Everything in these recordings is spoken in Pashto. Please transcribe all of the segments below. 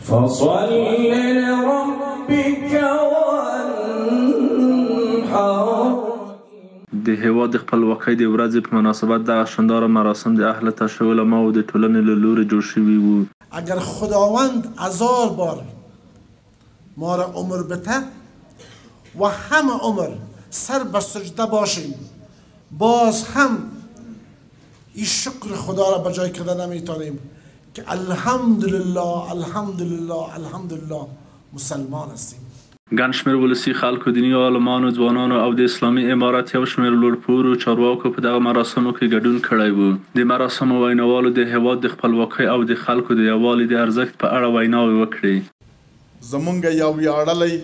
فصل لربك وانحر. د هېواد د خپلواکۍ د ورځې په مناسبت دغه شانداره مراسم د اهل تشیع علماو د ټولنې له لوري جوړ شوي وو. اگر خداوند 1000 بار ما را عمر بده و همه عمر سر به سجده باشیم باز هم این شکر خدا را به جای کردن نمیتونیم که الحمدلله الحمدلله الحمدلله مسلمان هستیم. ګڼ شمېر ولسي خلکو، دیني عالمانو، ځوانانو او د اسلامي امارت یو شمېر لوړپوړو چارواکو په دغه مراسمو کې ګډون کړی و. د مراسمو ویناوالو د هېواد د خپلواکۍ او د خلکو د یووالي د ارزښت په اړه ویناوې وکړې. زمونږ یو ویاړلی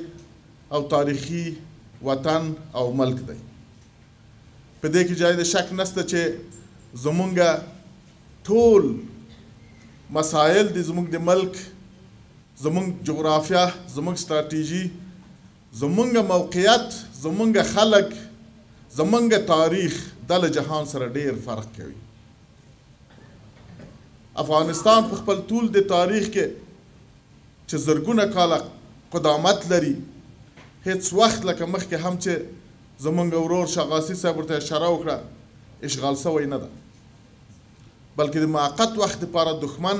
او تاریخي وطن او ملک دی. په دې کې جای د شک نشته چې زمونږ ټول مسایل د زمونږ د ملک، زمونږ جغرافیه، زمونږ ستراتیژي، زمونږ موقعیت، زمونږ خلک، زمونږ تاریخ د له جهان سره ډیر فرق کوي. افغانستان په خپل طول د تاریخ کې چې زرګونه کاله قدامت لري، هیڅ وخت لکه مخکې هم چې زمونږ ورور شغاسي صاحب ورته اشاره وکړه اشغال سوی نه ده، بلکې د موقت وخت لپاره دښمن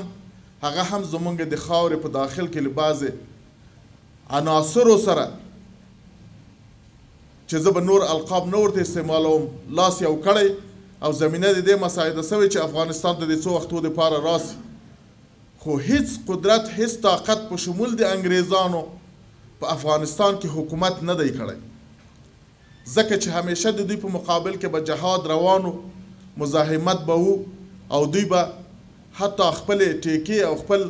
هغه هم زمونږ د خاورې په داخل کې له بعضې عناصرو سره چې زه به نور القاب نه ورته استعمالوم لاس یو کړی او زمینه د دې مساعده سوې چې افغانستان ته د څو وختو دپاره راسي، خو هیڅ قدرت، هیڅ طاقت په شمول د انګریزانو په افغانستان کې حکومت نه دی کړی، ځکه چې همیشه د دوی په مقابل کې به جهاد روانو، مزاحمت به وو او دوی به حتی خپل ټیکې او خپل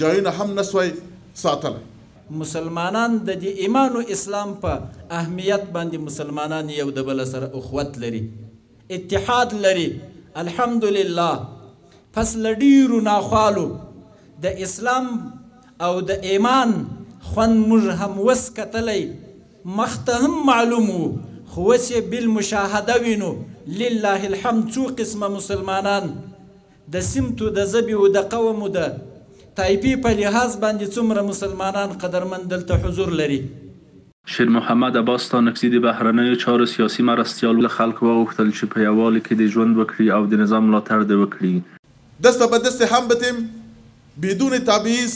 جایونه هم نسوی ساتلی. مسلمانان د دې ایمان او اسلام په اهمیت باندې مسلمانان یو د بل سره اخوت لري، اتحاد لري. الحمدلله پس له ډیرو ناخوالو د اسلام او د ایمان خوند موږ هم وس کتلی، مخته هم معلوم وو، خو اوس یې بالمشاهده وینو. لله الحمد څو قسمه مسلمانان د سمتو، د ژبې او د قوم او د طایفي په لحاظ باندې څومره مسلمانان قدرمند دلته حضور لري. شیر محمد عباس ستانکزي د بهرنیو چارو سیاسي مرستیال له خلکو وغوښتل چې په یووالي کې د ژوند وکړي او د نظام ملاتړ دې وکړي. دست به دست هم بتیم بدون تبعیض.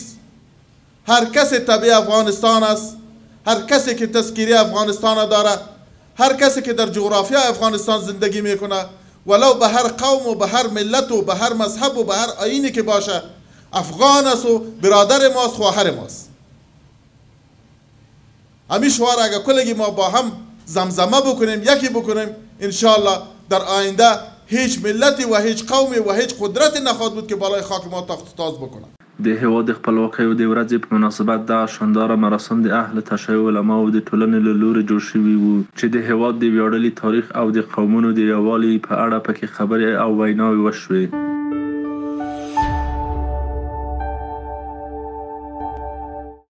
هر کسی تبع افغانستان است، هر کسی که تذکیری افغانستان داره، هر کسی که در جغرافیا افغانستان زندگی میکنه، ولو به هر قوم و به هر ملت و به هر مذهب و به هر آیینی که باشه، افغان است و برادر ماست، خواهر ماست. همین شعار اگر کلگی ما با هم زمزمه بکنیم، یکی بکنیم، انشاءالله در آینده هیچ ملتی و هیچ قومی و هیچ قدرتی نخواهد بود که بالای خاک ما تخت تاز بکنه. د هېواد د خپلواکۍ د ورځې په مناسبت دغه شانداره مراسم د اهل تشیع علماو د ټولنې له لوري جوړ شوي وو چې د هېواد د ویاړلي تاریخ او د قومونو د یووالي په اړه پکې خبرې او ویناوې وشوې.